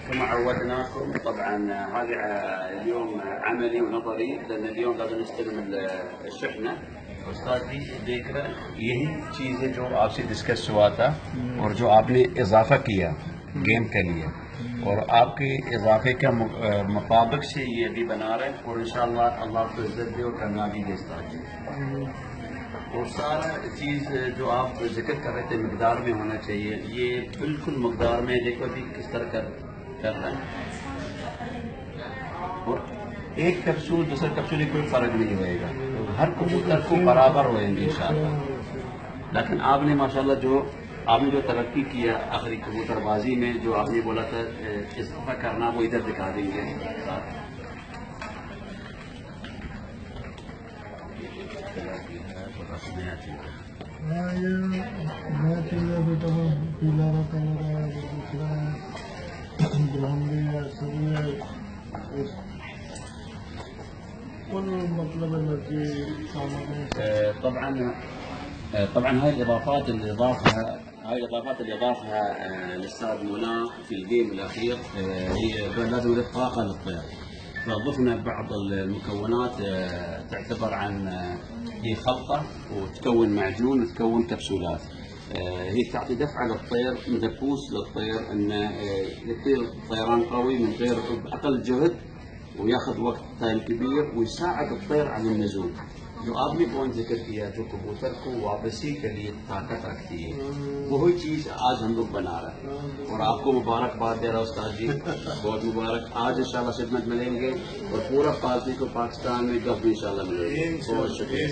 كما عودناكم طبعا هذا اليوم عملي ونظري، لان اليوم لازم نستلم الشحنه। उस्ताद जी देख रहे हैं यही चीज़ है जो आपसे डिस्कस हुआ था और जो आपने इजाफा किया गेम के लिए, और आपके इजाफे के मुताबिक से ये अभी बना रहे हैं, और इंशाअल्लाह अल्लाह को इज्जत दे और कामयाबी दे उस्ताद जी। और सारा चीज़ जो आप जिक्र कर रहे थे मकदार में होना चाहिए, ये बिल्कुल मकदार में। देखो अभी किस तरह कर रहे हैं, और एक कैप्सूल दूसरे कैप्सूल कोई फर्क नहीं होएगा, तो हर कबूतर को बराबर होएंगे इंशाअल्लाह। लेकिन आपने माशाल्लाह जो आपने जो तरक्की किया आखिरी कबूतरबाजी में, जो आपने बोला था इस्तीफा करना, वो इधर दिखा देंगे। हाँ, ये नया चीज़ है बेटा, वो पीला कलर है, वो दूसरा है ब्राउनी है, सभी है। कुल मतलब एनर्जी सामान طبعا هاي الاضافات اللي اضافها الاستاذ منى في الجيم الاخير، هي لازم يضيف طاقه للطير، فضفنا بعض المكونات تعتبر عن هي خلطه وتكون معجون وتكون كبسولات. هي تعطي دفعه للطير، دبوس للطير انه يطير طيران قوي من غير باقل جهد، وياخذ وقت टाइम كبير، ويساعد الطير على النزول। जो आपने पॉइंट जिक्र किया जो कबूतर को वापसी के लिए ताकत रखती है, वही चीज़ आज हम लोग बना रहे हैं। और आपको मुबारकबाद दे रहा हूँ उस्ताद जी, बहुत मुबारक। आज इंशाल्लाह खिदमत मिलेंगे और पूरा पार्टी को पाकिस्तान में गफ इंशाल्लाह मिलेंगे। बहुत शुक्रिया।